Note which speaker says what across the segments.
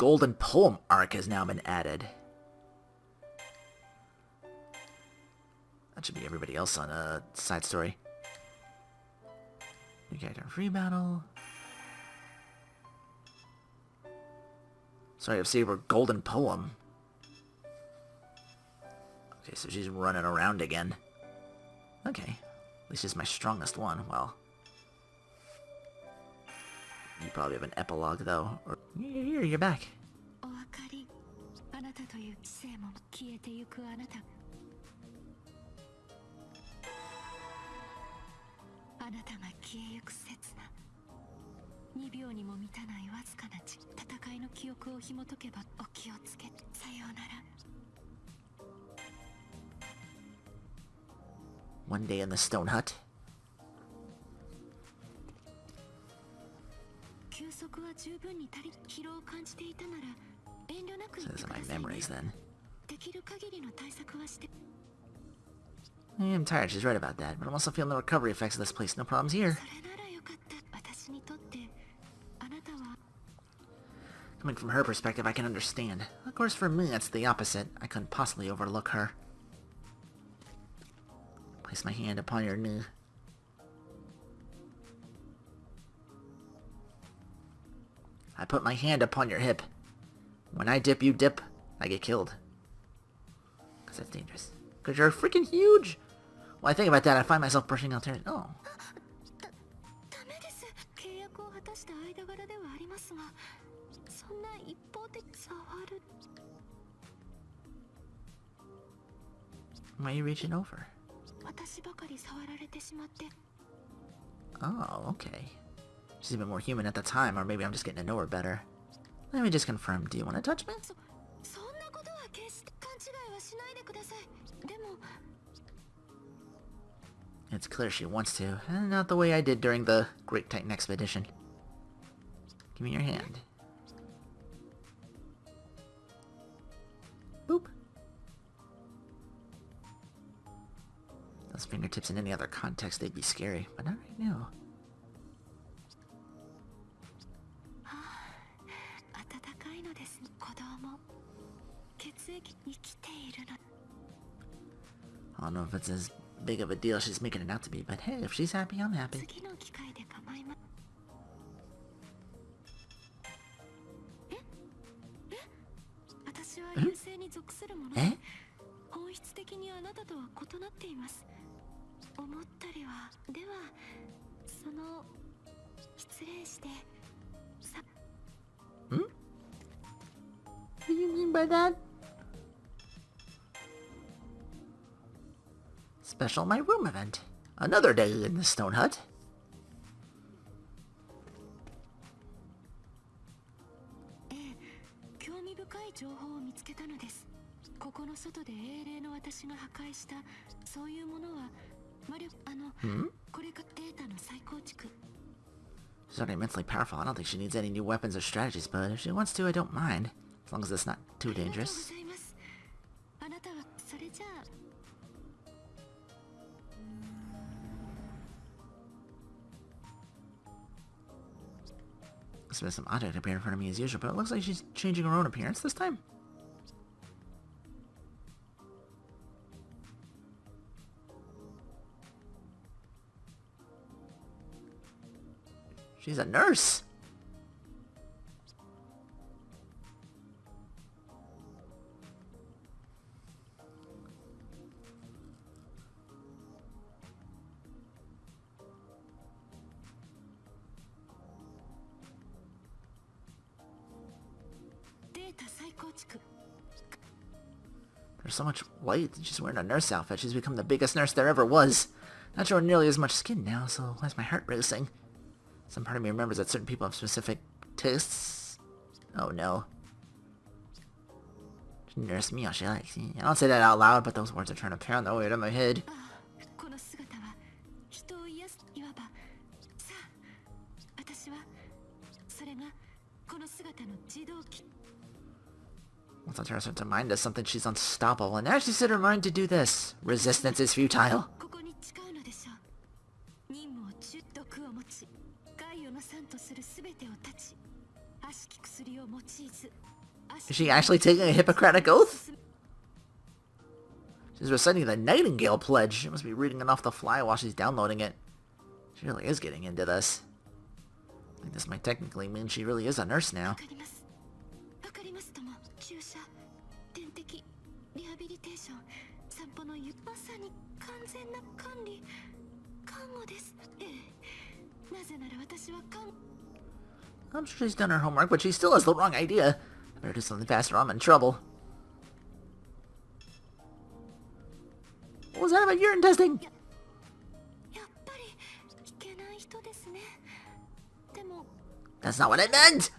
Speaker 1: golden poem arc has now been added. That should be everybody else on a side story. New character free battle. Sorry, I've saved her golden poem. Okay, so she's running around again. Okay. At least she's my strongest one. Well. You probably have an epilogue, though. Or, here, you're back. One day in the stone hut. So those are my memories then. I'm tired, she's right about that, but I'm also feeling the recovery effects of this place. No problems here. Coming from her perspective, I can understand. Of course, for me, it's the opposite. I couldn't possibly overlook her. Place my hand upon your knee. I put my hand upon your hip. When I dip, you dip. I get killed. Because that's dangerous. Because you're freaking huge! When I think about that, I find myself brushing out there. Oh. Why are you reaching over? Oh, okay. She's even more human at the time, or maybe I'm just getting to know her better. Let me just confirm. Do you want to touch me? It's clear she wants to, and not the way I did during the Great Titan Expedition. Give me your hand. Boop. Those fingertips in any other context, they'd be scary, but not right now. I don't know if it's as big of a deal she's making it out to be, but hey, if she's happy, I'm happy. Eh? Hmm? What do you mean by that? Special My Room event. Another day in the stone hut. Hmm? She's already immensely powerful. I don't think she needs any new weapons or strategies, but if she wants to, I don't mind. As long as it's not too dangerous. There's been some object appear in front of me as usual, but it looks like she's changing her own appearance this time. She's a nurse! There's so much white. She's wearing a nurse outfit. She's become the biggest nurse there ever was. Not showing nearly as much skin now, so why's my heart racing? Some part of me remembers that certain people have specific tastes. Oh no. Nurse me how she likes. I don't say that out loud, but those words are trying to pound their way out of my head. Once I turn her to mind as something, she's unstoppable, and now she's set her mind to do this. Resistance is futile. Is she actually taking a Hippocratic oath? She's reciting the Nightingale Pledge. She must be reading it off the fly while she's downloading it. She really is getting into this. I think this might technically mean she really is a nurse now. I'm sure she's done her homework, but she still has the wrong idea. Better do something faster or I'm in trouble. What was that about urine testing? That's not what it meant!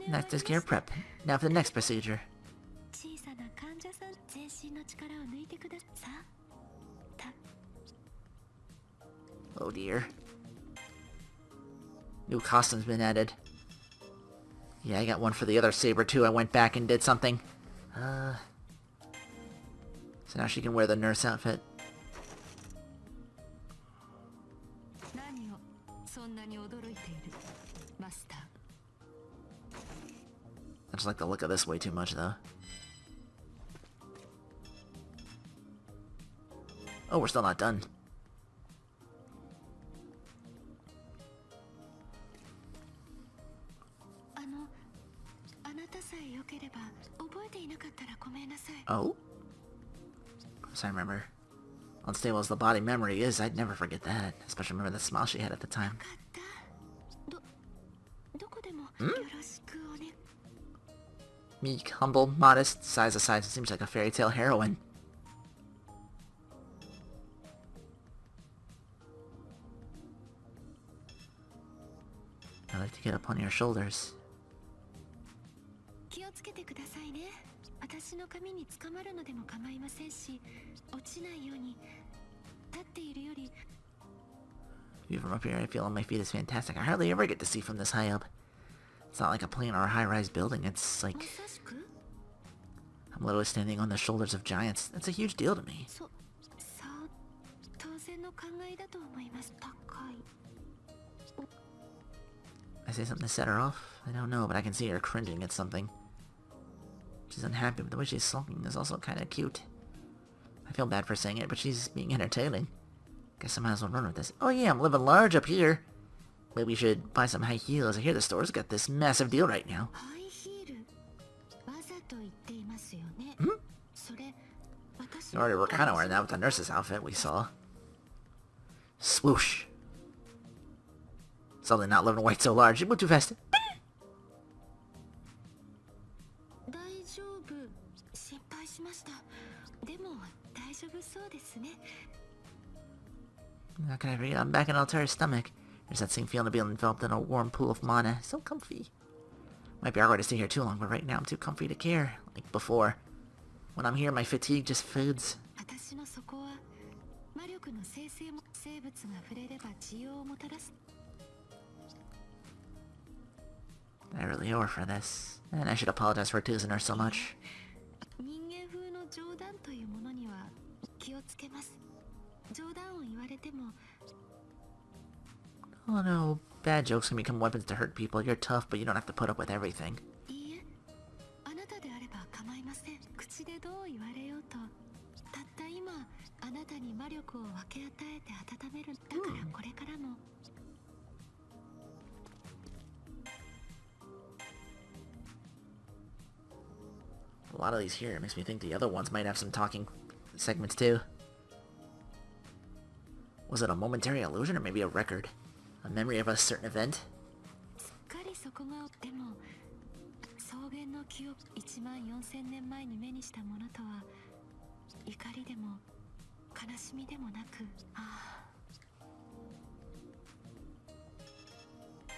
Speaker 1: Next is care prep. Now for the next procedure. Oh dear. New costume's been added. Yeah, I got one for the other saber too. I went back and did something. So now she can wear the nurse outfit. I just like the look of this way too much though. Oh, we're still not done. Oh? So I remember. Unstable as the body memory is, I'd never forget that. Especially remember the smile she had at the time. Meek, humble, modest, size aside, seems like a fairy tale heroine. I like to get up on your shoulders. View from up here, I feel on my feet is fantastic. I hardly ever get to see from this high up. It's not like a plane or a high-rise building. It's like I'm literally standing on the shoulders of giants. That's a huge deal to me. I say something to set her off? I don't know, but I can see her cringing at something. She's unhappy, but the way she's sulking is also kind of cute. I feel bad for saying it, but she's being entertaining. Guess I might as well run with this. Oh yeah, I'm living large up here. Maybe we should buy some high heels. I hear the store's got this massive deal right now. You already were kind of wearing that with the nurse's outfit we saw. Swoosh. Suddenly not living white so large. You moved too fast. How can I forget? I'm back in Altair's stomach. There's that same feeling of being enveloped in a warm pool of mana. So comfy. Might be awkward to stay here too long, but right now I'm too comfy to care. Like before. When I'm here, my fatigue just fades. I really owe her for this. And I should apologize for teasing her so much. Oh no, bad jokes can become weapons to hurt people. You're tough, but you don't have to put up with everything. A lot of these here makes me think the other ones might have some talking segments too. Was it a momentary illusion or maybe a record? A memory of a certain event?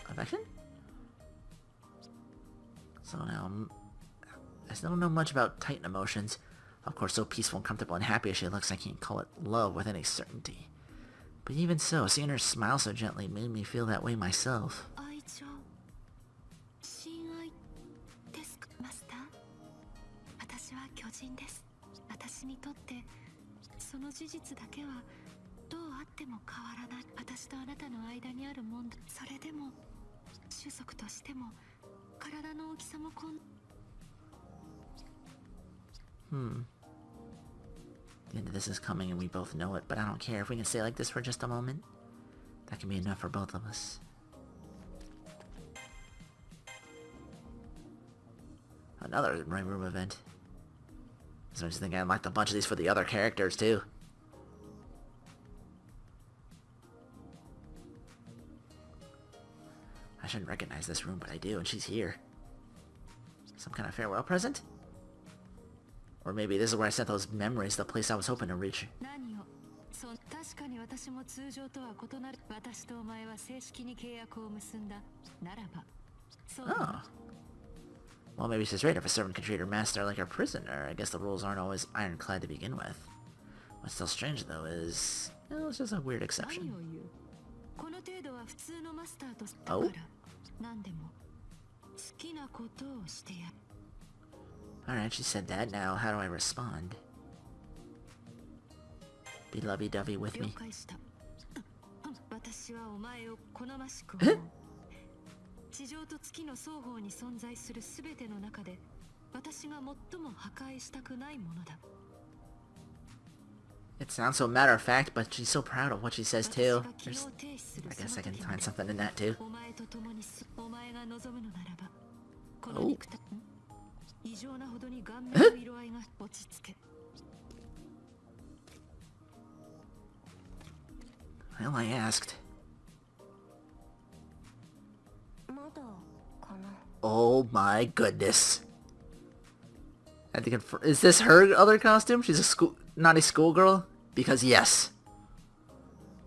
Speaker 1: Affection? So now, I still don't know much about Titan emotions. Of course, so peaceful and comfortable and happy as she looks, I can't call it love with any certainty. But even so, seeing her smile so gently made me feel that way myself.
Speaker 2: その事実だけはどうあっても変わらない。私とあなたの間にある問題。それでも種族としても体の大きさもこん。
Speaker 1: The end of this is coming and we both know it, but I don't care if we can stay like this for just a moment. That can be enough for both of us. Another My Room event. So I just think I unlocked a bunch of these for the other characters too. I shouldn't recognize this room, but I do, and she's here. Some kind of farewell present? Or maybe this is where I sent those memories to the place I was hoping to reach. Oh. Well, maybe she's right. If a servant can treat her master like a prisoner, I guess the rules aren't always ironclad to begin with. What's still strange, though, is... well, it's just a weird exception. Oh? Alright, she said that. Now, how do I respond? Be lovey-dovey with me. It sounds so matter-of-fact, but she's so proud of what she says too. I guess I can find something in that too. Oh. Well, I asked. Oh my goodness. I think is this her other costume? She's a naughty schoolgirl? Because yes.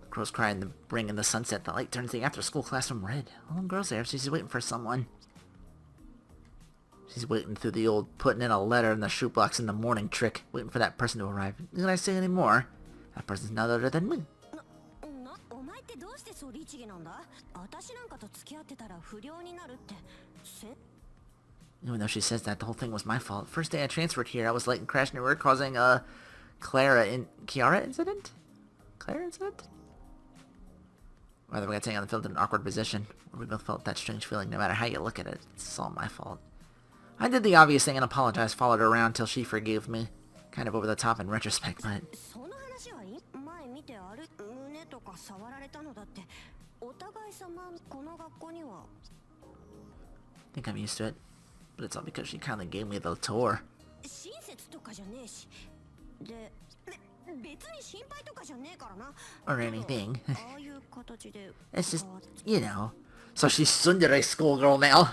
Speaker 1: The crows cry in the ring in the sunset. The light turns the after-school classroom red. Oh, girl's there. She's waiting for someone. She's waiting through the old putting in a letter in the shoebox in the morning trick. Waiting for that person to arrive. Did I say any more? That person's none other than me. Even though she says that, the whole thing was my fault. First day I transferred here, I was late and crashed near work, causing a Kiara incident? Clara incident? Rather, we got taken on the field in an awkward position. We both felt that strange feeling no matter how you look at it. It's all my fault. I did the obvious thing and apologized, followed her around till she forgave me. Kind of over the top in retrospect, but... I think I'm used to it. But it's all because she kindly gave me the tour. Or anything. It's just, you know. So she's tsundere schoolgirl now.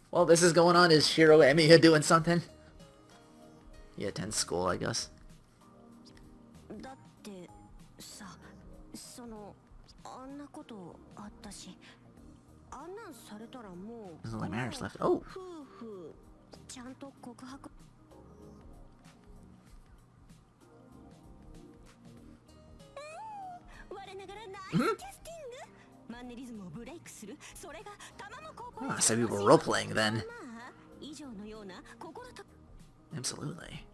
Speaker 1: While this is going on, is Shirou Emiya doing something? He attends school, I guess. There's only marriage left. Oh! Oh, so we were role-playing then. Absolutely.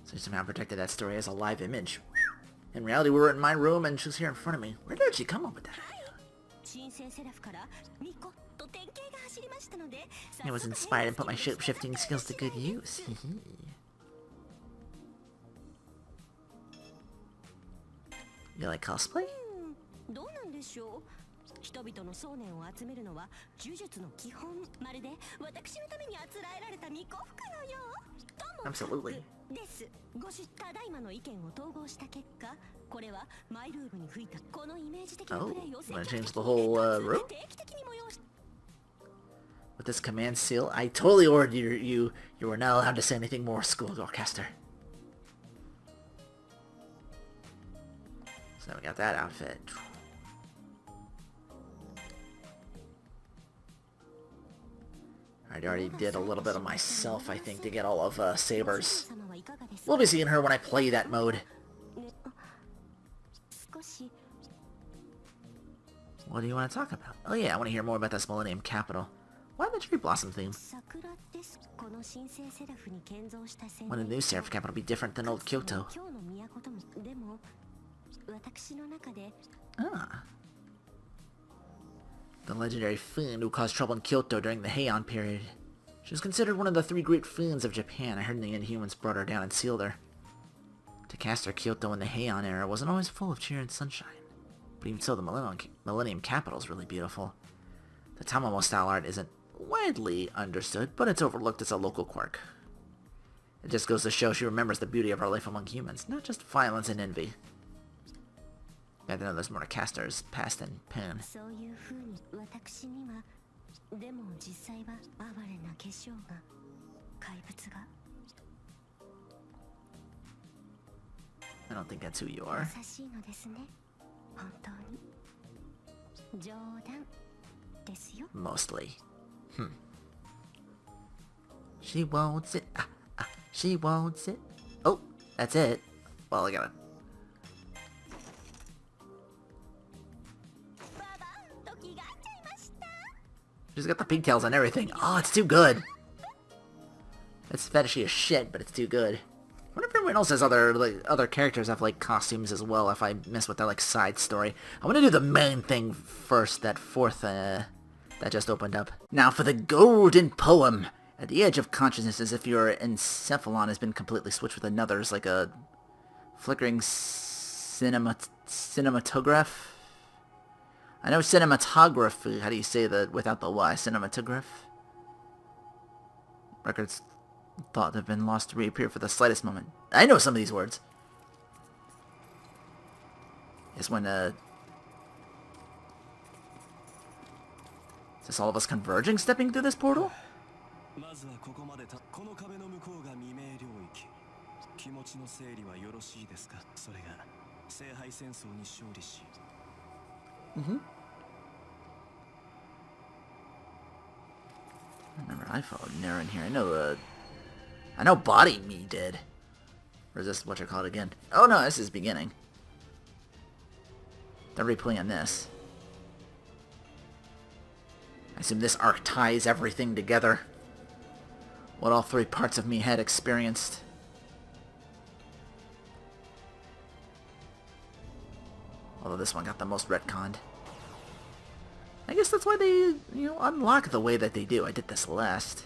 Speaker 1: So you somehow protected that story as a live image. In reality, we were in my room and she was here in front of me. Where did she come up with that idea? I was inspired and put my shape-shifting skills to good use. You like cosplay? Absolutely. Oh, wanna change the whole room? With this command seal, I totally ordered you were not allowed to say anything more, schoolgirl caster. So we got that outfit. I already did a little bit of myself, I think, to get all of Saber's. We'll be seeing her when I play that mode. What do you want to talk about? Oh yeah, I want to hear more about this Millennium Capital. the cherry blossom theme. When the new Seraph capital be different than old Kyoto. Ah. The legendary fiend who caused trouble in Kyoto during the Heian period. She was considered one of the 3 great fiends of Japan. I heard the Inhumans brought her down and sealed her. To cast her, Kyoto in the Heian era wasn't always full of cheer and sunshine. But even so, the Millennium capital is really beautiful. The Tamamo style art isn't widely understood, but it's overlooked as a local quirk. It just goes to show she remembers the beauty of our life among humans, not just violence and envy. I know there's more to Castor's past than pen. I don't think that's who you are. Mostly. She won't sit. She won't sit. Oh, that's it. Well, I gotta... She's got the pigtails and everything. Oh, it's too good. It's fetishy as shit, but it's too good. I wonder if everyone else has other characters have like costumes as well. If I mess with their like side story, I want to do the main thing first. That fourth that just opened up. Now for the golden poem. At the edge of consciousness, as if your encephalon has been completely switched with another's, like a flickering cinematograph. I know cinematography. How do you say that without the Y? Cinematograph. Records thought to have been lost to reappear for the slightest moment. I know some of these words. It's when, Is this all of us converging, stepping through this portal? Mm-hmm. I remember I followed Nera in here. I know Body Me did. Or is this what you call it again? Oh no, this is beginning. They're replaying this. I assume this arc ties everything together. What all 3 parts of me had experienced. Although this one got the most retconned. I guess that's why they, unlock the way that they do. I did this last.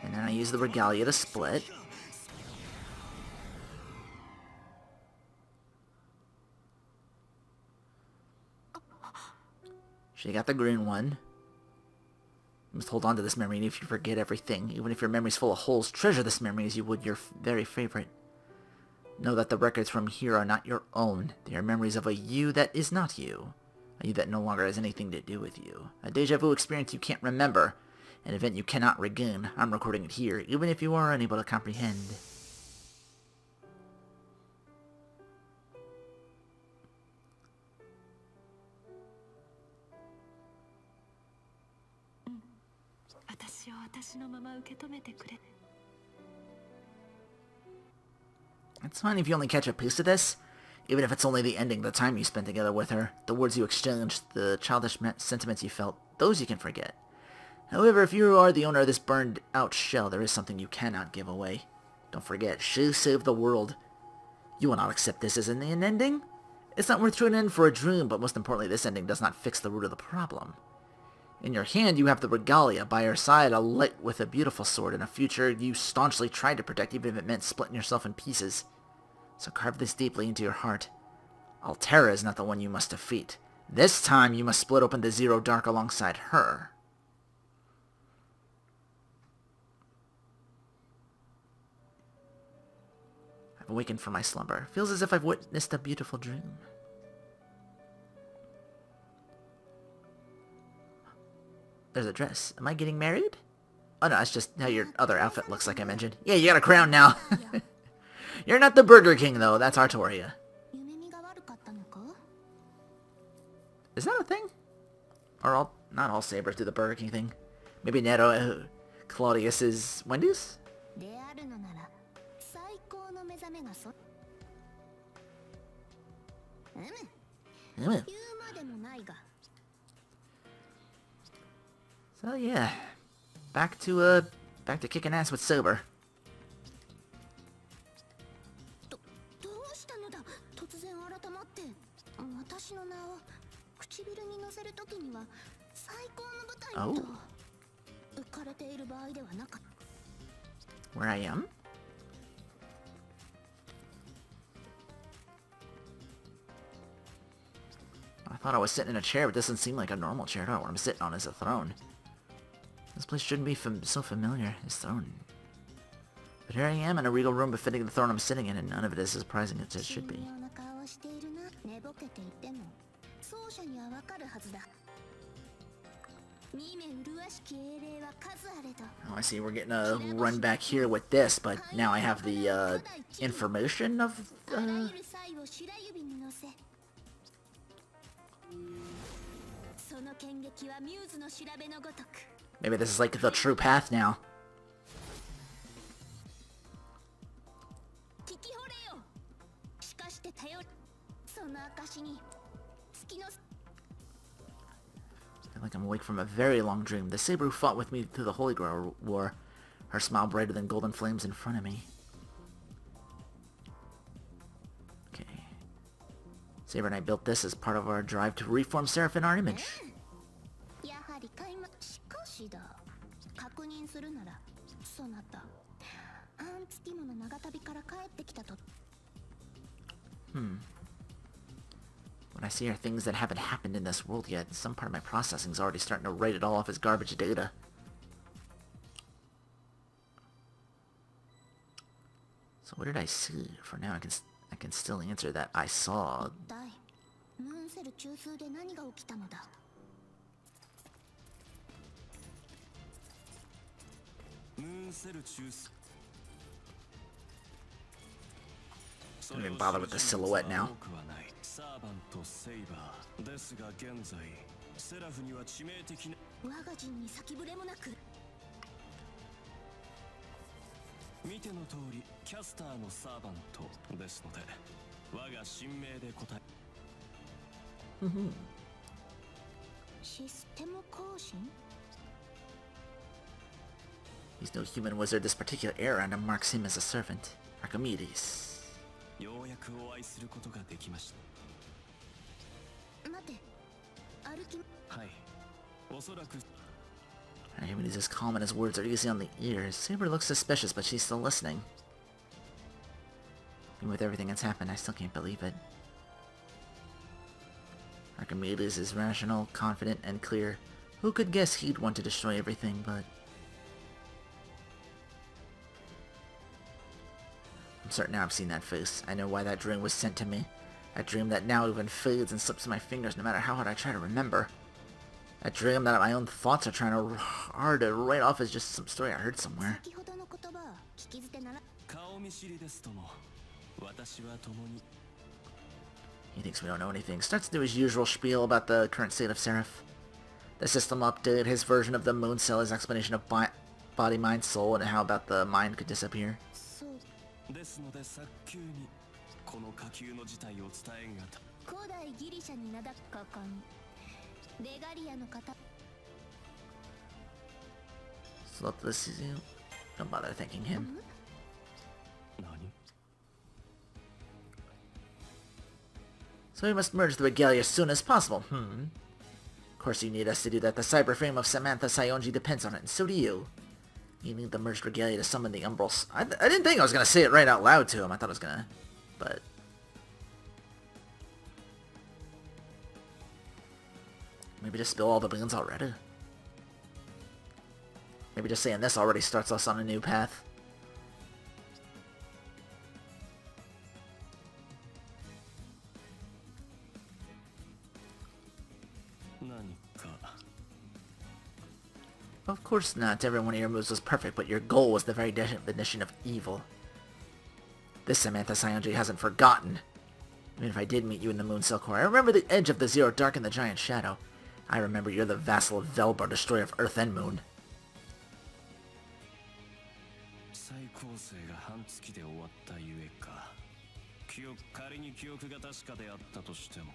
Speaker 1: And then I use the regalia to split. She got the green one. You must hold on to this memory, even if you forget everything. Even if your memory's full of holes, treasure this memory as you would your very favorite. Know that the records from here are not your own. They are memories of a you that is not you. A you that no longer has anything to do with you. A deja vu experience you can't remember. An event you cannot regain. I'm recording it here, even if you are unable to comprehend. It's fine if you only catch a piece of this, even if it's only the ending, the time you spent together with her, the words you exchanged, the childish sentiments you felt, those you can forget. However, if you are the owner of this burned-out shell, there is something you cannot give away. Don't forget, she saved the world. You will not accept this as an ending. It's not worth tuning in for a dream, but most importantly, this ending does not fix the root of the problem. In your hand, you have the regalia. By your side, a light with a beautiful sword and a future you staunchly tried to protect, even if it meant splitting yourself in pieces. So carve this deeply into your heart. Altera is not the one you must defeat. This time, you must split open the Zero Dark alongside her. I've awakened from my slumber. Feels as if I've witnessed a beautiful dream. There's a dress. Am I getting married? Oh no, it's just how your other outfit looks like I mentioned. Yeah, you got a crown now. You're not the Burger King though, that's Artoria. Is that a thing? Or not all sabers do the Burger King thing. Maybe Nero Claudius is Wendy's?
Speaker 2: であるのなら最高の目覚めが言うまでもないが
Speaker 1: So yeah, back to kicking ass with sober.
Speaker 2: どうしたのだ突然改まって私の名を唇に乗せるときには最高の舞台にと浮かれている場合ではなかった
Speaker 1: Where I am? I thought I was sitting in a chair, but this doesn't seem like a normal chair at all. What I'm sitting on is a throne. This place shouldn't be so familiar. His throne. But here I am in a regal room befitting the throne I'm sitting in, and none of it is as surprising as it should be. Oh, I see. We're getting a run back here with this, but now I have the information of. Maybe this is like the true path now. I feel like I'm awake from a very long dream. The saber who fought with me through the Holy Grail War. Her smile brighter than golden flames in front of me. Okay. Saber and I built this as part of our drive to reform Seraph in our image. What I see are things that haven't happened in this world yet. Some part of my processing is already starting to write it all off as garbage data. So what did I see? For now, I can still answer that I saw. Don't even bother with the silhouette now. He's no human wizard. This particular error on him marks him as a servant. Archimedes. Archimedes is calm and his words are easy on the ears. Saber looks suspicious, but she's still listening. Even with everything that's happened, I still can't believe it. Archimedes is rational, confident, and clear. Who could guess he'd want to destroy everything, but... I'm certain now I've seen that face. I know why that dream was sent to me. A dream that now even fades and slips in my fingers no matter how hard I try to remember. A dream that my own thoughts are trying hard to write off as just some story I heard somewhere. He thinks we don't know anything. Starts to do his usual spiel about the current state of Seraph. The system update, his version of the moon cell, his explanation of body, mind, soul, and how about the mind could disappear. So this is you. Don't bother thanking him. So we must merge the regalia as soon as possible. Of course you need us to do that. The cyber frame of Samantha Sayonji depends on it, and so do you. You need the merged regalia to summon the Umbral. I didn't think I was going to say it right out loud to him. I thought I was going to, but... Maybe just spill all the beans already. Maybe just saying this already starts us on a new path. Of course not. Every one of your moves was perfect, but your goal was the very definition of evil. This Samantha Sayonji hasn't forgotten. Even if I did meet you in the Moon Cell Core, I remember the edge of the Zero Dark and the Giant Shadow. I remember you're the vassal of Velbar, destroyer of Earth and Moon.
Speaker 3: 再構成が半月で終わったゆえか。仮に記憶が確かであったとしても。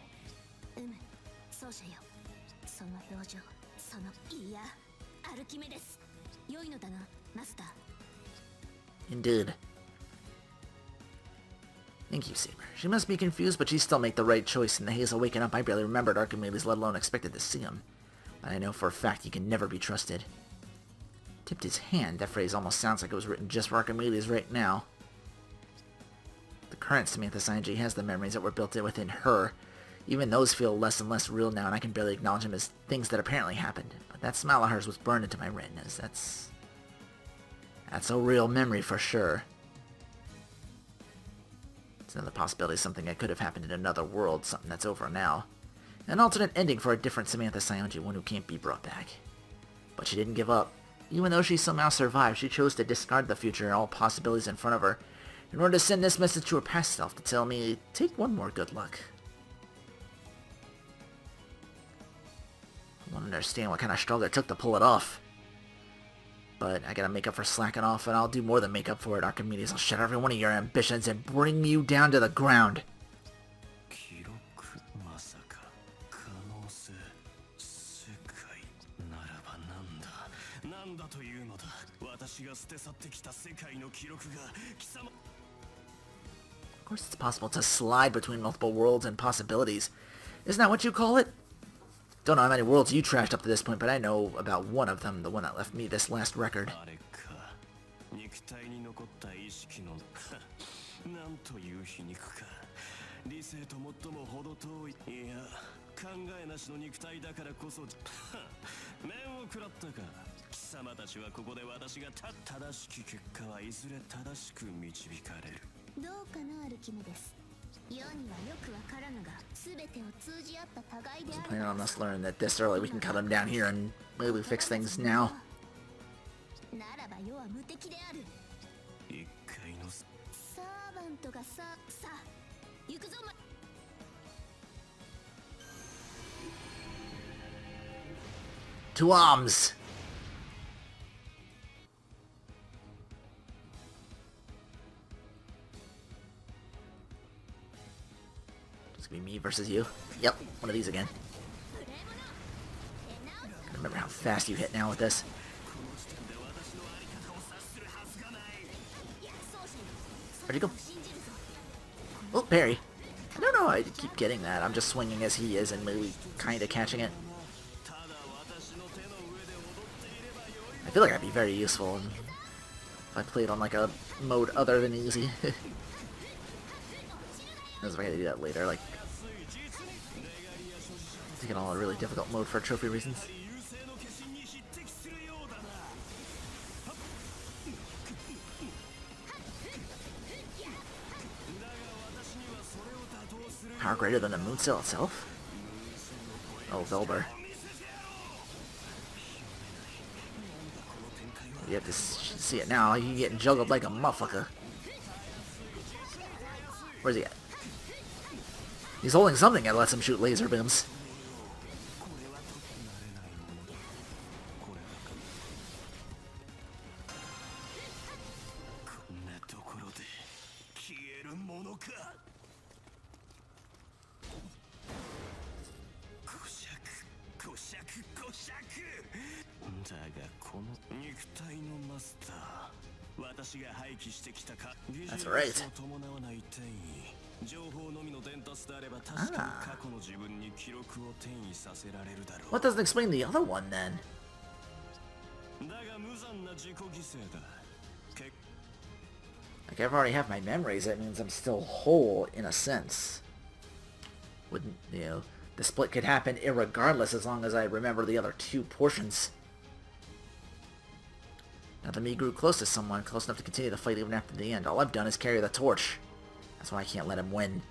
Speaker 2: 奏者よ。その表情、いや、アルキメデス。良いのだな、マスター。
Speaker 1: Indeed. Thank you, Saber. She must be confused, but she still made the right choice. In the haze of waking up, I barely remembered Archimedes, let alone expected to see him. But I know for a fact he can never be trusted. Tipped his hand. That phrase almost sounds like it was written just for Archimedes right now. The current Samantha Sanji has the memories that were built in within her. Even those feel less and less real now, and I can barely acknowledge them as things that apparently happened. But that smile of hers was burned into my retinas. That's a real memory for sure. It's another possibility of something that could have happened in another world, something that's over now. An alternate ending for a different Samantha Sayonji, one who can't be brought back. But she didn't give up. Even though she somehow survived, she chose to discard the future and all possibilities in front of her in order to send this message to her past self to tell me, take one more good luck. I don't understand what kind of struggle it took to pull it off. But I gotta make up for slacking off, and I'll do more than make up for it, Archimedes. I'll shatter every one of your ambitions and bring you down to the ground. Of course it's possible to slide between multiple worlds and possibilities. Isn't that what you call it? Don't know how many worlds you trashed up to this point, but I know about one of them, the one that left me this last record. Wasn't planning on us learning that this early. We can cut him down here and maybe fix things now. To arms! It's gonna be me versus you. Yep, one of these again. Gotta remember how fast you hit now with this. Where'd you go? Oh, parry. I don't know, I keep getting that. I'm just swinging as he is and maybe kinda catching it. I feel like I'd be very useful if I played on like a mode other than easy. That's why I gotta do that later, like taking on a really difficult mode for trophy reasons. Power greater than the moon cell itself? Oh, Velber. You have to see it now. He's getting juggled like a motherfucker. Where's he at? He's holding something that lets him shoot laser beams. That's right. Ah. What doesn't explain the other one then? Like, I've already have my memories, that means I'm still whole in a sense. Wouldn't, you know, the split could happen irregardless as long as I remember the other two portions. Now that me grew close to someone, close enough to continue the fight even after the end. All I've done is carry the torch. That's why I can't let him win.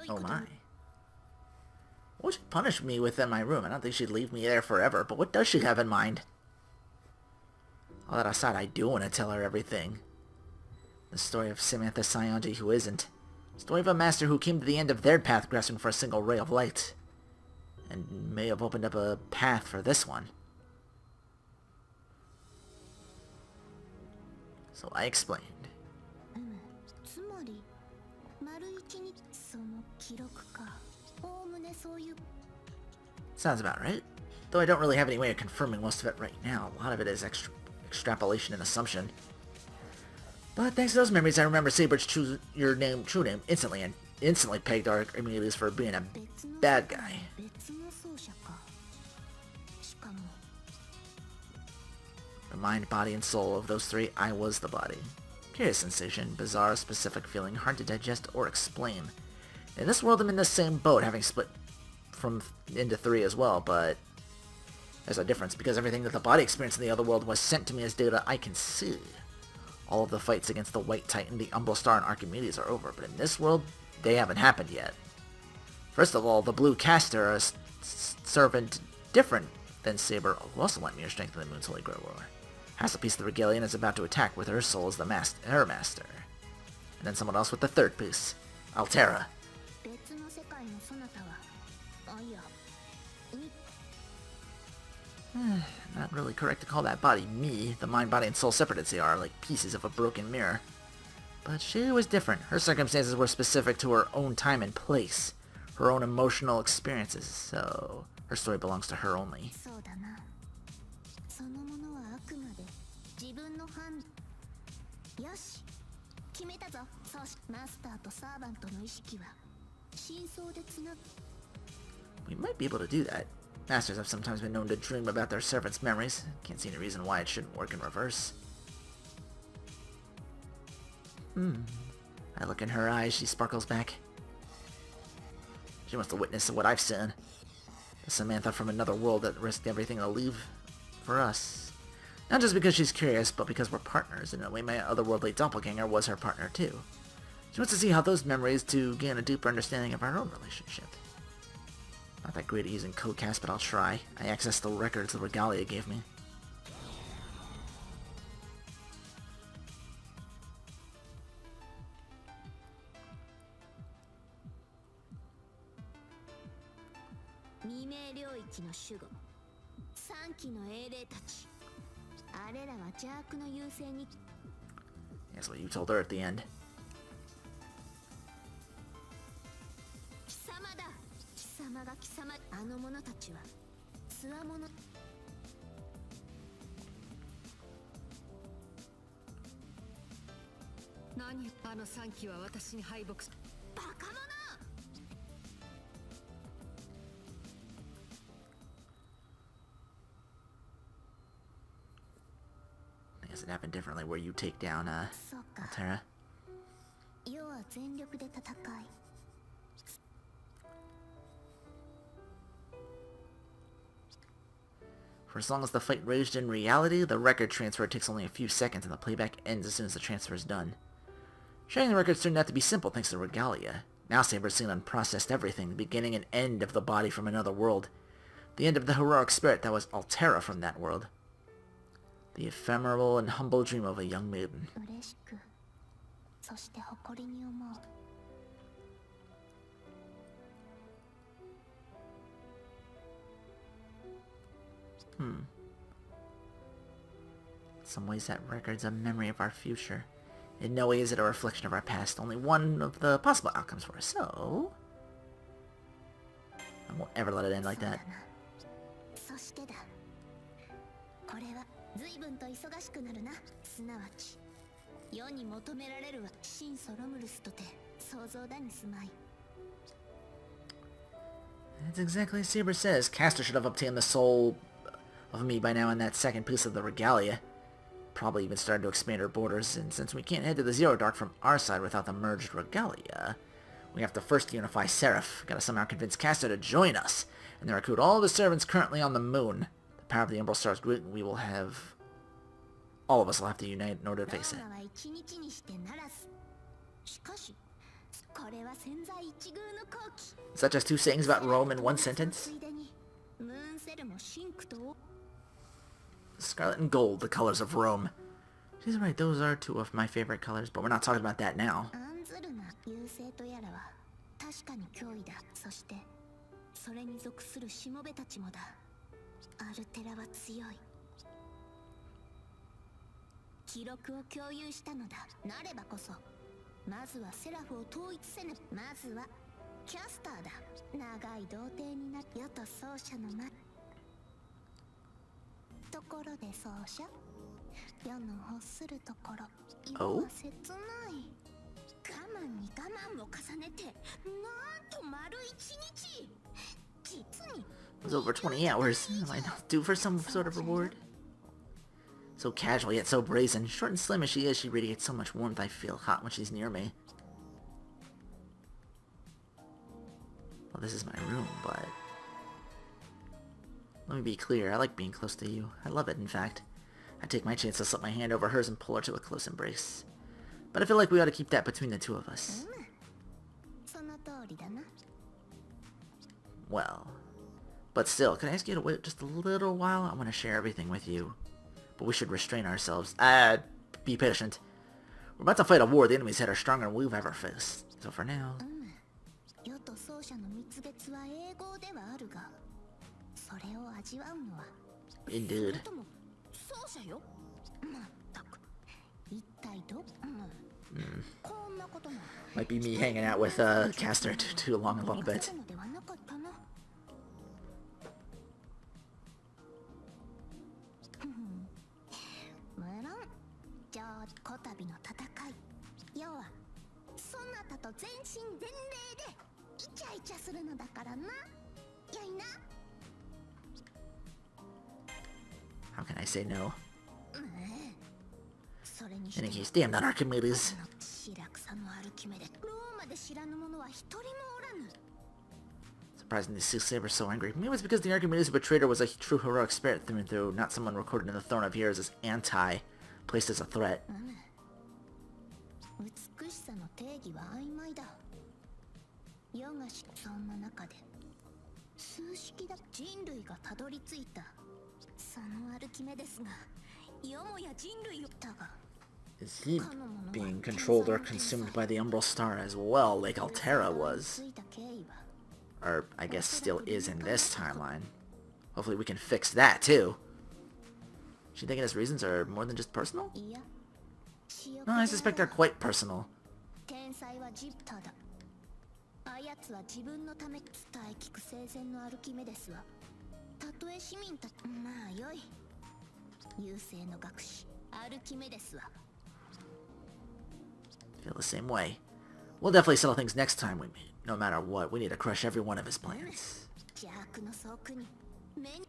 Speaker 1: Oh my. What would she punish me with in my room? I don't think she'd leave me there forever, but what does she have in mind? All that aside, I do want to tell her everything. The story of Samantha Sayonji who isn't. The story of a master who came to the end of their path grasping for a single ray of light. And may have opened up a path for this one. So I explained. Sounds about right. Though I don't really have any way of confirming most of it right now. A lot of it is extrapolation and assumption. But thanks to those memories, I remember Sabre's true name instantly, and instantly pegged our Emiya's for being a bad guy. The mind, body, and soul of those three, I was the body. Curious sensation, bizarre, specific feeling, hard to digest or explain. In this world, I'm in the same boat, having split into three as well, but there's a difference, because everything that the body experienced in the other world was sent to me as data I can see. All of the fights against the White Titan, the Umbral Star, and Archimedes are over, but in this world, they haven't happened yet. First of all, the Blue Caster, a servant different than Saber, who also lent me her strength in the Moon's Holy Grail War, has a piece of the Regalia and is about to attack with her soul as her master. And then someone else with the third piece, Altera. Not really correct to call that body me. The mind, body, and soul separate as they are, like pieces of a broken mirror. But she was different. Her circumstances were specific to her own time and place, her own emotional experiences, so her story belongs to her only. We might be able to do that. Masters have sometimes been known to dream about their servants' memories. Can't see any reason why it shouldn't work in reverse. I look in her eyes, she sparkles back. She wants to witness what I've seen. The Samantha from another world that risked everything to leave for us. Not just because she's curious, but because we're partners. In a way, my otherworldly doppelganger was her partner too. She wants to see how those memories to gain a deeper understanding of our own relationship. Not that great at using codecast, but I'll try. I accessed the records the Regalia gave me. That's what you told her at the end. I guess it happened differently where you take down Altera. For as long as the fight raged in reality, the record transfer takes only a few seconds and the playback ends as soon as the transfer is done. Sharing the records turned out to be simple thanks to Regalia. Now Saber's seen unprocessed everything, the beginning and end of the body from another world. The end of the heroic spirit that was Altera from that world. The ephemeral and humble dream of a young maiden. In some ways that record's a memory of our future. In no way is it a reflection of our past, only one of the possible outcomes for us, so... I won't ever let it end like that. That's exactly as Saber says. Caster should have obtained the soul of me by now in that second piece of the Regalia. Probably even started to expand her borders, and since we can't head to the Zero Dark from our side without the merged Regalia, we have to first unify Seraph. Gotta somehow convince Caster to join us, and then recruit all the servants currently on the moon. The power of the Umbral Stars great, and we will have... all of us will have to unite in order to face it.
Speaker 2: これは千載一遇の好機。
Speaker 1: Is that just two sayings about Rome in one sentence?
Speaker 2: ついでにムーンセルもシンクと
Speaker 1: Scarlet and gold, the colors of Rome. She's right, those are two of my favorite colors, but we're not talking about that now.
Speaker 2: 案ずるな。優勢とやらは確かに脅威だ。そしてそれに属するしもべたちもだ。アルテラは強い。記録を共有したのだ。なればこそまずはセラフを統一せね。まずはキャスターだ。長い童貞になって世と奏者の間。ところで奏者、世の欲するところ、今は切ない。我慢に我慢を重ねて、なんと丸一日。実に
Speaker 1: It was over 20 hours. Am I not due for some sort of reward? So casual yet so brazen. Short and slim as she is, she radiates so much warmth. I feel hot when she's near me. Well, this is my room, but... Let me be clear, I like being close to you. I love it, in fact. I take my chance to slip my hand over hers and pull her to a close embrace. But I feel like we ought to keep that between the two of us.
Speaker 2: その通りだな。
Speaker 1: Well... But still, can I ask you to wait just a little while? I want to share everything with you. But we should restrain ourselves. Be patient. We're about to fight a war the enemy's head are stronger than we've ever faced. So for now...
Speaker 2: 世と奏者の蜜月は英語ではあるが、それを味わうのは
Speaker 1: Indeed.
Speaker 2: それとも奏者よ。まったく一体どこんなことも
Speaker 1: Might be me hanging out with Caster too long a little bit.
Speaker 2: のではなかったな。無論じゃあこたびの戦い、要はそなたと全身全霊でイチャイチャするのだからな。やいな。
Speaker 1: How can I say no?
Speaker 2: それにし
Speaker 1: In
Speaker 2: て
Speaker 1: any
Speaker 2: も
Speaker 1: case, damn that Archimedes.
Speaker 2: 白草の歩き目でローマで知らぬ者は一人もおらぬ。
Speaker 1: Surprisingly, Seal Saber's so angry. Maybe it's because the Archimedes who betrayed her was a true heroic spirit through and through, not someone recorded in the Throne of Years as anti, placed as a threat.
Speaker 2: 美しさの定義は曖昧だ。世がしそんな中で数式だ。人類がたどり着いたその歩き目ですが、よもや人類をだが
Speaker 1: Is he being controlled or consumed by the Umbral Star as well, like Altera was?
Speaker 2: ついた経緯は
Speaker 1: Or, I guess, still is in this timeline. Hopefully we can fix that, too. She thinking his reasons are more than just personal?
Speaker 2: いや、
Speaker 1: No, I suspect they're quite personal.
Speaker 2: 天才はジプターだ。あやつは自分のため伝え聞く生前の歩き目ですわ。たとえ市民たち、まあよい。優勢の学士、歩き目ですわ。
Speaker 1: Feel the same way. We'll definitely settle things next time we meet. No matter what, we need to crush every one of his plans.
Speaker 2: 邪悪の倉庫に目に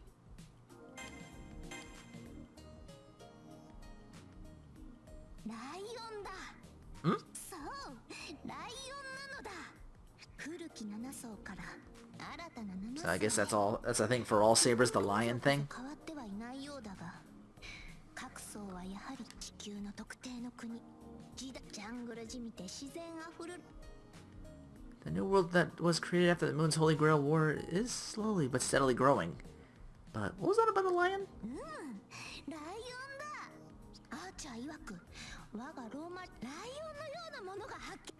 Speaker 2: ライオンだ。
Speaker 1: ん？
Speaker 2: そう、ライオンなのだ。古き七層から新たな七
Speaker 1: So
Speaker 2: 層
Speaker 1: I guess that's a thing for all sabers, the lion thing?
Speaker 2: 変わってはいないようだが、各層はやはり地球の特定の国。ジャングルじみて自然あふれる。
Speaker 1: The new world that was created after the Moon's Holy Grail War is slowly but steadily growing. But what was that about the lion?
Speaker 2: ライオンだ。アーチャー曰く、我がローマライオンのようなものが発見。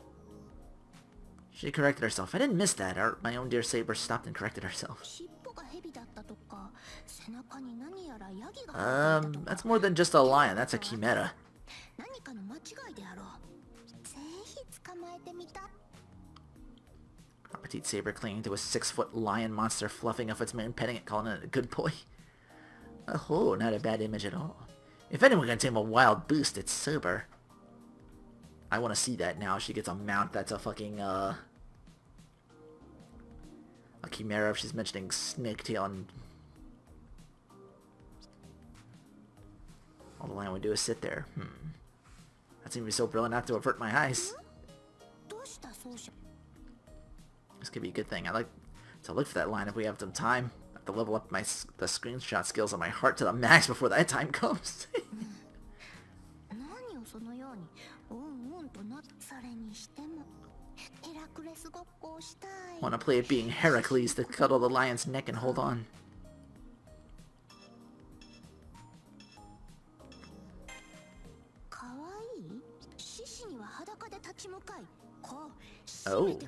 Speaker 1: She corrected herself. I didn't miss that. My own dear saber stopped and corrected herself.
Speaker 2: 尻尾が蛇だったとか、背中に何やらヤギが生えていたとか。
Speaker 1: That's more than just a lion. That's a chimera.
Speaker 2: 何かの間違いであろう。ぜひ捕まえてみた。
Speaker 1: A petite saber clinging to a 6-foot lion monster, fluffing off its mane, petting it, calling it a good boy. Oh, not a bad image at all. If anyone can tame a wild beast, it's Saber. I want to see that now. She gets a mount that's a fucking, a chimera if she's mentioning Snaketail and... All the lion would do is sit there. That seemed to be so brilliant not to avert my eyes.
Speaker 2: どうした奏者。
Speaker 1: This could be a good thing. I'd like to look for that line if we have some time. I have to level up the screenshot skills on my heart to the max before that time comes.
Speaker 2: 何をそのように。おうお
Speaker 1: Want to play it being Heracles to cuddle the lion's neck and hold on. Oh.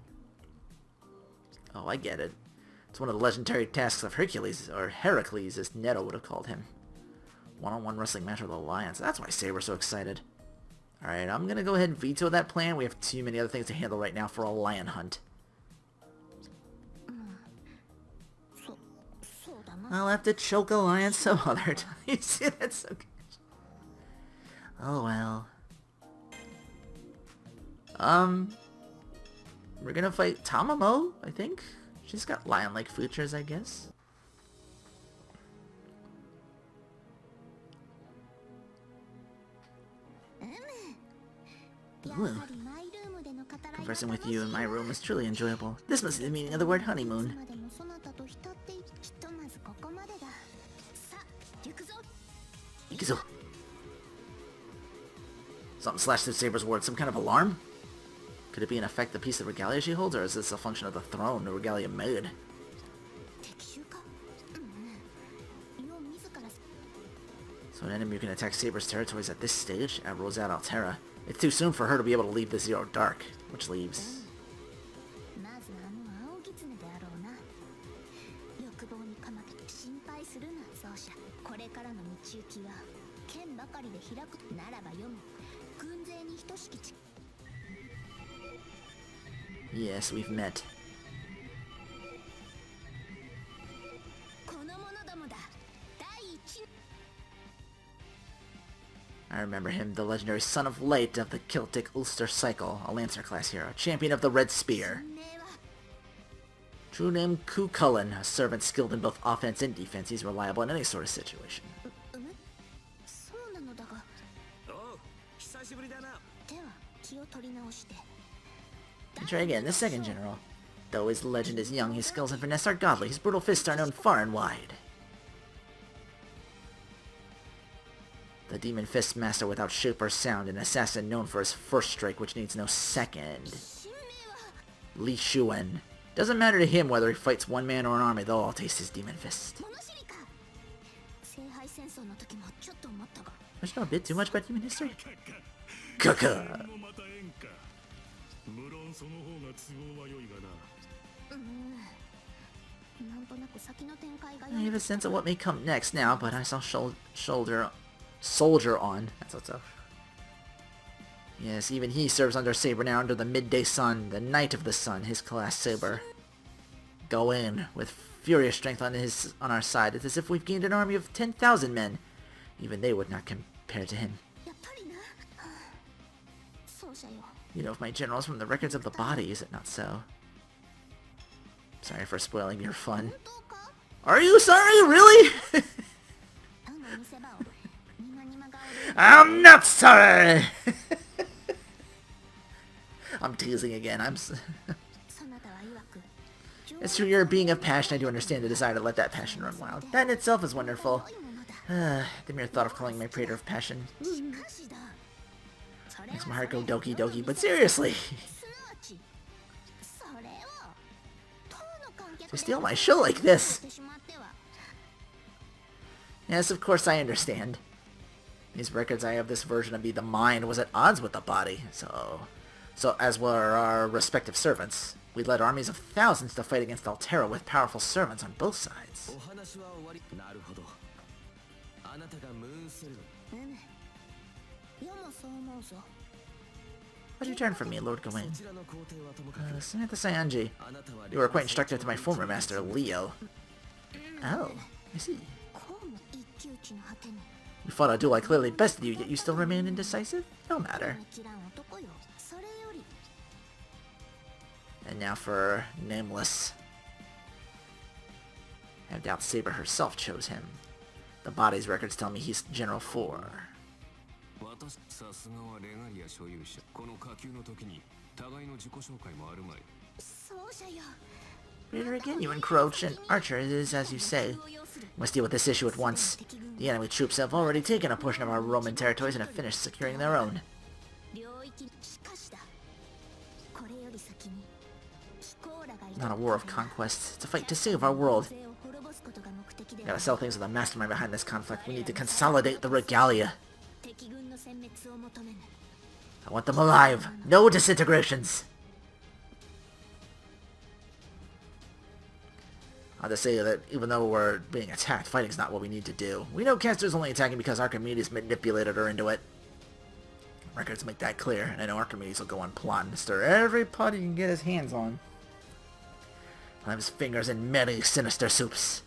Speaker 1: Oh, I get it. It's one of the legendary tasks of Hercules, or Heracles, as Neto would have called him. One-on-one wrestling match with the Lions. That's why Saber's so excited. Alright, I'm gonna go ahead and veto that plan. We have too many other things to handle right now for a lion hunt. I'll have to choke a lion some other time. You see, that's so good. Oh well. We're gonna fight Tamamo, I think. She's got lion-like features, I guess. Ooh. Conversing with you in my room is truly enjoyable. This must be the meaning of the word honeymoon. Ikuzo. Something slashed through Saber's ward. Some kind of alarm? Could it be in effect the piece of regalia she holds, or is this a function of the throne the regalia made? So an enemy who can attack Saber's territories at this stage, at Rosette Altera. It's too soon for her to be able to leave the Zero Dark, which leaves... Yes, we've met. I remember him, the legendary Son of Light of the Celtic Ulster Cycle, a Lancer class hero, champion of the Red Spear. True name Ku Cullen, a servant skilled in both offense and defense. He's reliable in any sort of situation. And try again, the second general. Though his legend is young, his skills and finesse are godly. His brutal fists are known far and wide. The Demon Fist Master without shape or sound, an assassin known for his first strike which needs no second. Li Shuen. Doesn't matter to him whether he fights one man or an army, they'll all taste his Demon Fist. There's not a bit too much about human history? Kaka! I have a sense of what may come next now, but I shall soldier on. That's what's up. Yes, even he serves under Saber now, under the midday sun, the night of the sun, his class Saber. Go in, with furious strength on our side. It's as if we've gained an army of 10,000 men. Even they would not compare to him. You know, if my generals from the records of the body, is it not so? Sorry for spoiling your fun. Are you sorry? Really? I'm not sorry! I'm teasing again. As to your being of passion, I do understand the desire to let that passion run wild. That in itself is wonderful. The mere thought of calling my praetor of passion. Makes my heart go doki doki, but seriously! To steal my show like this! Yes, of course I understand. These records I have this version of me, the mind, was at odds with the body, so as were our respective servants. We led armies of thousands to fight against Altera with powerful servants on both sides. Why'd you turn from me, Lord Gawain? Samantha Sayanji. You were quite instructive to my former master, Leo. Oh, I see. We fought a duel I clearly bested you, yet you still remain indecisive? No matter. And now for Nameless. I doubt Saber herself chose him. The body's records tell me he's General 4. Reader, again you encroach, and Archer, it is as you say. We must deal with this issue at once. The enemy troops have already taken a portion of our Roman territories and have finished securing their own. Not a war of conquest. It's a fight to save our world. We gotta sell things to the mastermind behind this conflict. We need to consolidate the regalia. I want them alive. No disintegrations. I'll just say that even though we're being attacked, fighting's not what we need to do. We know Castor's only attacking because Archimedes manipulated her into it. Records make that clear, and I know Archimedes will go on plot and stir every pot he can get his hands on. He'll have his fingers in many sinister soups.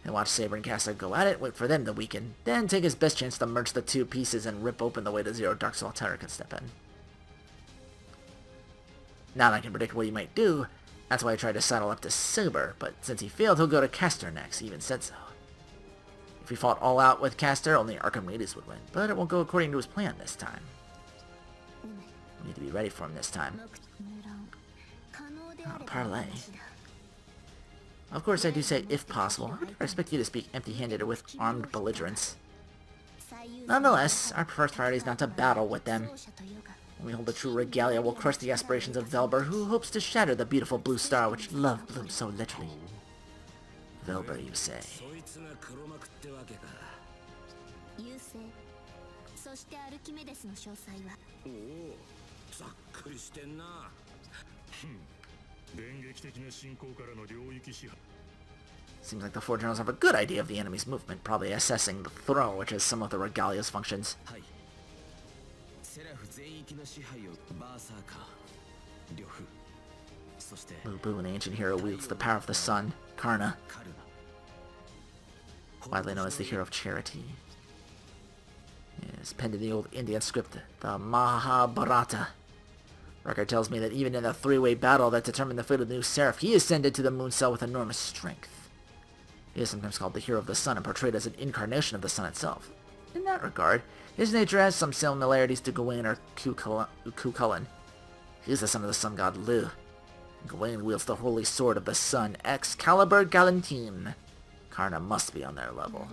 Speaker 1: He'll watch Saber and Castor go at it, wait for them to weaken, then take his best chance to merge the two pieces and rip open the way to Zero Dark Soul Terror can step in. Now that I can predict what he might do, that's why I tried to saddle up to Saber, but since he failed, he'll go to Castor next. He even said so. If he fought all out with Castor, only Archimedes would win, but it won't go according to his plan this time. We need to be ready for him this time. Oh, parlay. Of course, I do say if possible. I would never expect you to speak empty-handed or with armed belligerents. Nonetheless, our first priority is not to battle with them. When we hold the true regalia, we'll crush the aspirations of Velber, who hopes to shatter the beautiful blue star which love blooms so literally. Velber, you say. Seems like the four generals have a good idea of the enemy's movement, probably assessing the throne, which has some of the regalia's functions. Lu Bu, an ancient hero, wields the power of the sun, Karna, widely known as the hero of charity. Is penned in the old Indian script, the Mahabharata. Record tells me that even in the three-way battle that determined the fate of the new Seraph, he ascended to the moon cell with enormous strength. He is sometimes called the hero of the sun and portrayed as an incarnation of the sun itself. In that regard, his nature has some similarities to Gawain or Cuchulainn. He is the son of the sun god Lu. Gawain wields the holy sword of the sun, Excalibur Galantine. Karna must be on their level.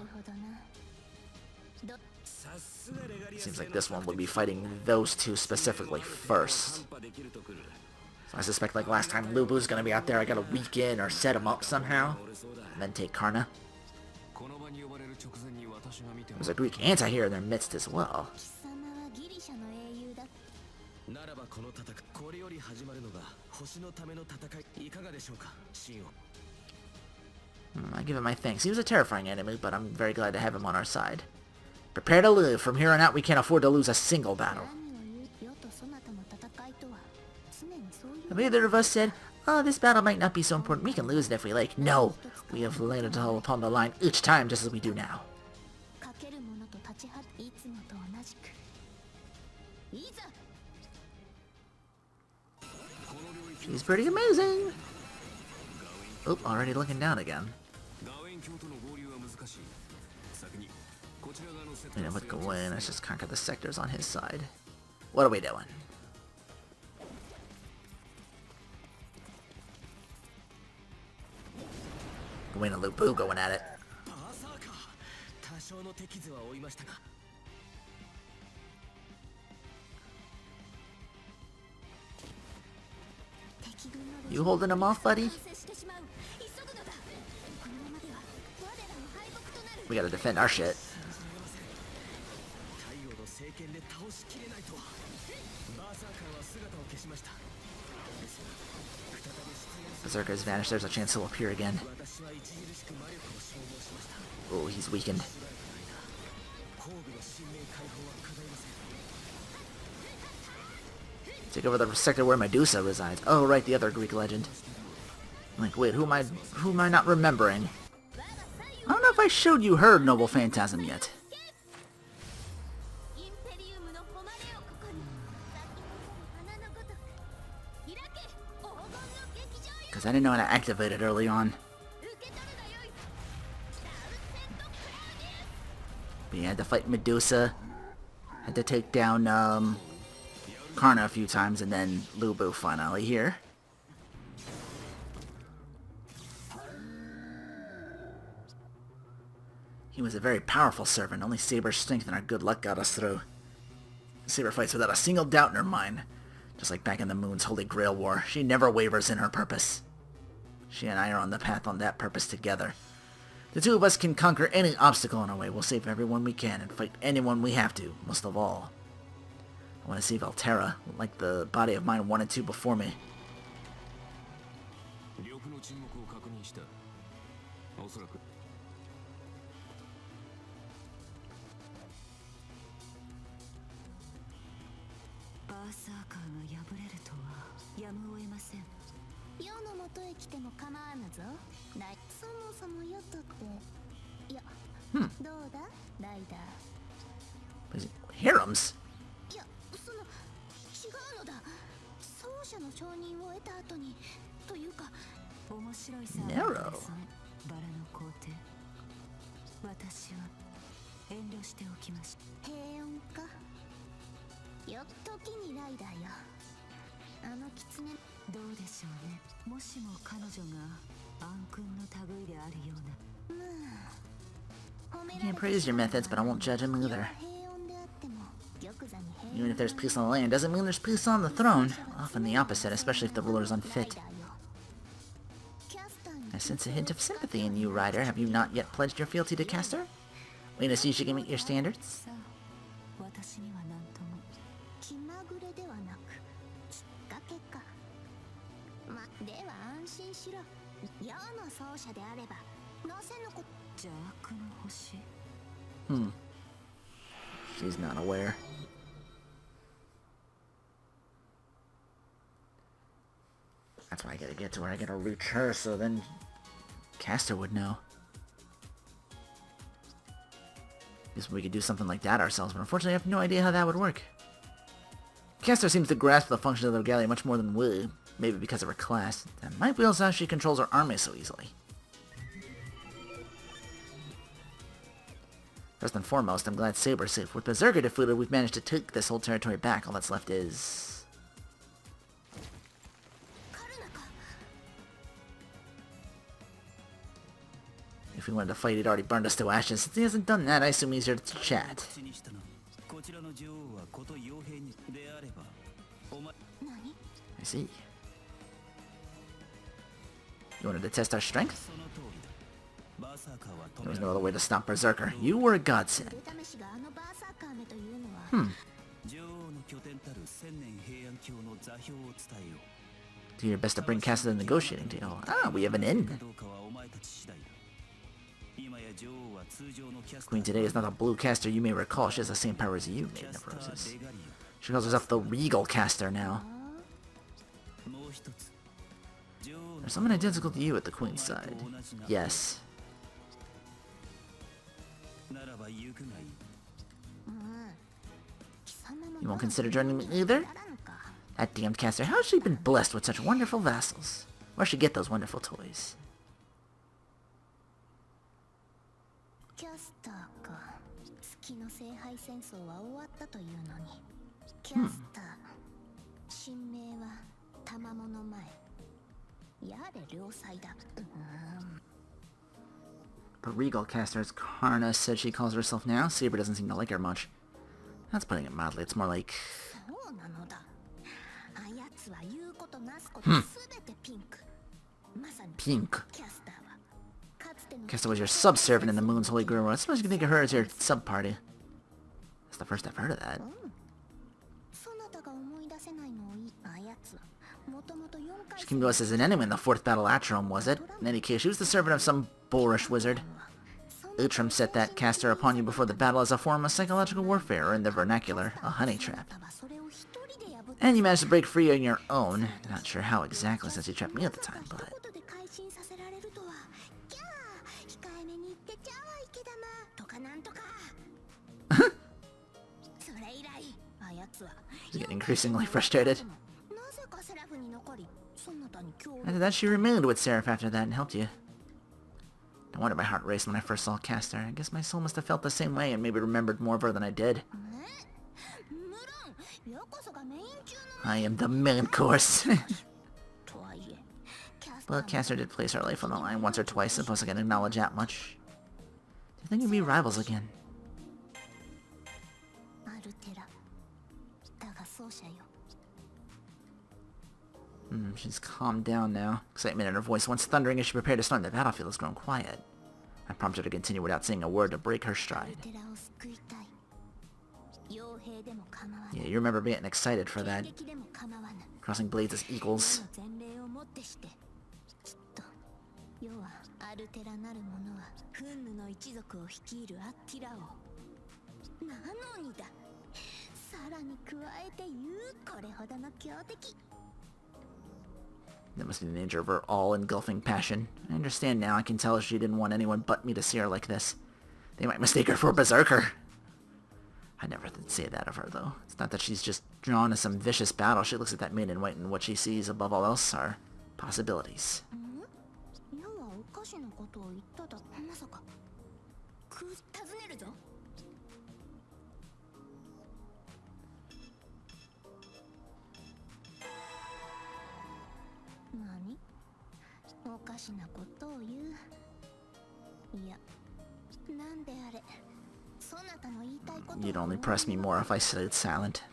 Speaker 1: Seems like this one would be fighting those two specifically first. So I suspect like last time Lu Bu's gonna be out there, I gotta weaken or set him up somehow, and then take Karna. There's a Greek anti-hero in their midst as well. I give him my thanks. He was a terrifying enemy, but I'm very glad to have him on our side. Prepare to live. From here on out, we can't afford to lose a single battle. Have either of us said, oh, this battle might not be so important, we can lose it if we like? No, we have laid it all upon the line each time, just as we do now. She's pretty amazing. Oh, already looking down again. Yeah, with Gawain, let's just conquer the sectors on his side. What are we doing? Gawain and Lu Bu going at it. You holding him off, buddy? We gotta defend our shit. Berserker's vanished. There's a chance he'll appear again. Oh, he's weakened. Take over the sector where Medusa resides. Oh, right, the other Greek legend. I'm like, wait, who am I not remembering? I don't know if I showed you her Noble Phantasm yet. Because I didn't know how to activate it early on. But yeah, had to fight Medusa. Had to take down Karna a few times, and then Lu Bu finally here. He was a very powerful servant. Only Saber's strength and our good luck got us through. Saber fights without a single doubt in her mind. Just like back in the Moon's Holy Grail War, she never wavers in her purpose. She and I are on the path on that purpose together. The two of us can conquer any obstacle on our way. We'll save everyone we can and fight anyone we have to, most of all. I want to save Altera, like the body of mine 1 and 2 before me. Harems? Narrow. I can't praise your methods, but I won't judge them either. Even if there's peace on the land, doesn't mean there's peace on the throne. Often the opposite, especially if the ruler is unfit. I sense a hint of sympathy in you, Ryder. Have you not yet pledged your fealty to Castor? Wait to see if she can meet your standards? She's not aware. That's why I gotta get to her. I gotta reach her so then Castor would know. Guess we could do something like that ourselves, but unfortunately I have no idea how that would work. Castor seems to grasp the function of the regalia much more than we, maybe because of her class. That might be also how she controls her army so easily. First and foremost, I'm glad Saber's safe. With Berserker defeated, we've managed to take this whole territory back. All that's left is... If we wanted to fight, he'd already burned us to ashes. Since he hasn't done that, I assume he's here to chat. I see. You wanted to test our strength? There was no other way to stop Berserker. You were a godsend. Do your best to bring Castor to the negotiating table. Ah, we have an end. Queen today is not a blue caster you may recall. She has the same power as you, Maiden of Roses. She calls herself the Regal Caster now. There's someone identical to you at the Queen's side. Yes. You won't consider joining me either? That damned caster, how has she been blessed with such wonderful vassals? Where'd she get those wonderful toys? The Regal caster, as Karna said she calls herself now. Saber doesn't seem to like her much. That's putting it mildly. It's more like... Pink. Castor was your sub-servant in the Moon's Holy Grail. I suppose you can think of her as your sub-party. That's the first I've heard of that. She came to us as an enemy in the 4th Battle Atrom, was it? In any case, she was the servant of some boorish wizard. Utrum set that caster upon you before the battle as a form of psychological warfare, or in the vernacular, a honey trap. And you managed to break free on your own. Not sure how exactly, since you trapped me at the time, but... She's getting increasingly frustrated. After that, she remained with Seraph after that and helped you. No wonder my heart raced when I first saw Castor. I guess my soul must have felt the same way and maybe remembered more of her than I did. I am the main course. But Castor did place her life on the line once or twice. Suppose I can acknowledge that much. Do you think we'd be rivals again? She's calmed down now. Excitement in her voice, once thundering as she prepared to storm the battlefield, has grown quiet. I prompted her to continue without saying a word to break her stride. Yeah, you remember being excited for that. Crossing blades as equals. That must be the nature of her all-engulfing passion. I understand now. I can tell she didn't want anyone but me to see her like this. They might mistake her for a berserker. I never did say that of her, though. It's not that she's just drawn to some vicious battle. She looks at that maid in white, and what she sees above all else are possibilities. You'd only press me more if I stayed silent.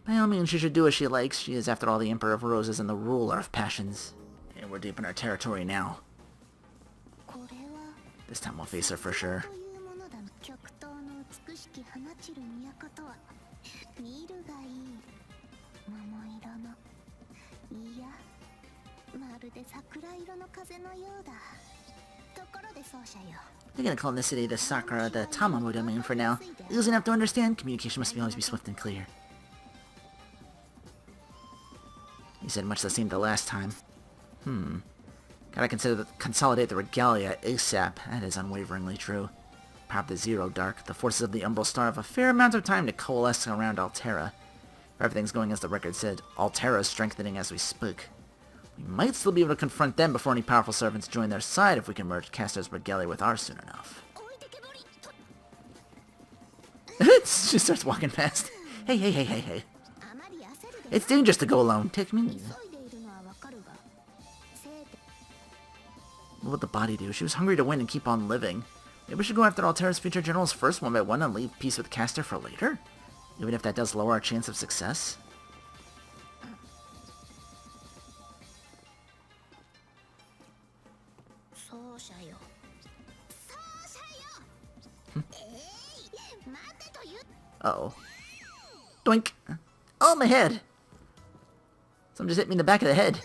Speaker 1: By all means, she should do as she likes. She is, after all, the Emperor of Roses and the ruler of passions. And we're deep in our territory now. This time we'll face her for sure. They're gonna call this city the Sakura, the Tamamo domain for now. Easy enough to understand. Communication must always be swift and clear. You said much the same the last time. Gotta consolidate the regalia ASAP. That is unwaveringly true. Pop the Zero Dark. The forces of the Umbral Star have a fair amount of time to coalesce around Altera. If everything's going as the record said, Altera is strengthening as we speak. We might still be able to confront them before any powerful servants join their side if we can merge Castor's regalia with ours soon enough. She starts walking past. Hey. It's dangerous to go alone. Take me. What would the body do? She was hungry to win and keep on living. Maybe we should go after Altera's future generals first, one by one, and leave peace with Castor for later? Even if that does lower our chance of success? Uh-oh. Doink! Oh, my head! Someone just hit me in the back of the head.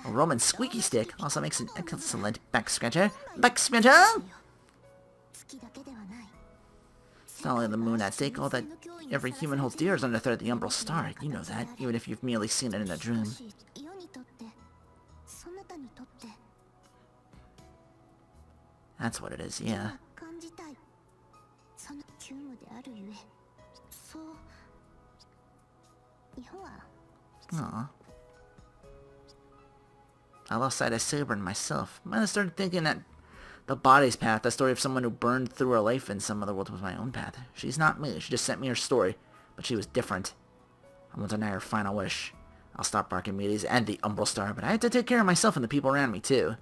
Speaker 1: A Roman squeaky stick also makes an excellent back scratcher. Back scratcher! It's not only the moon at stake, all that every human holds dear is under the threat of the Umbral Star. You know that, even if you've merely seen it in a dream. That's what it is, yeah. Aww. I lost sight of Saber and myself. I started thinking that the body's path, the story of someone who burned through her life in some other world, was my own path. She's not me. She just sent me her story, but she was different. I won't deny her final wish. I'll stop barking meaties and the Umbral Star, but I have to take care of myself and the people around me, too.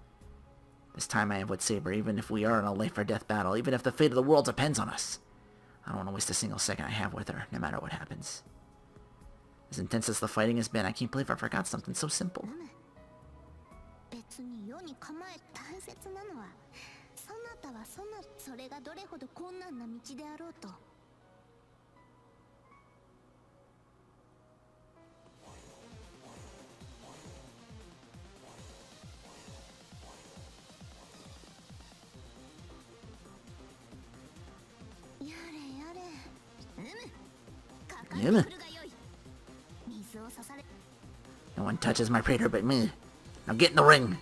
Speaker 1: This time I am with Saber, even if we are in a life-or-death battle, even if the fate of the world depends on us. I don't want to waste a single second I have with her, no matter what happens. As intense as the fighting has been, I can't believe I forgot something so simple. No one touches my praetor but me. Now get in the ring.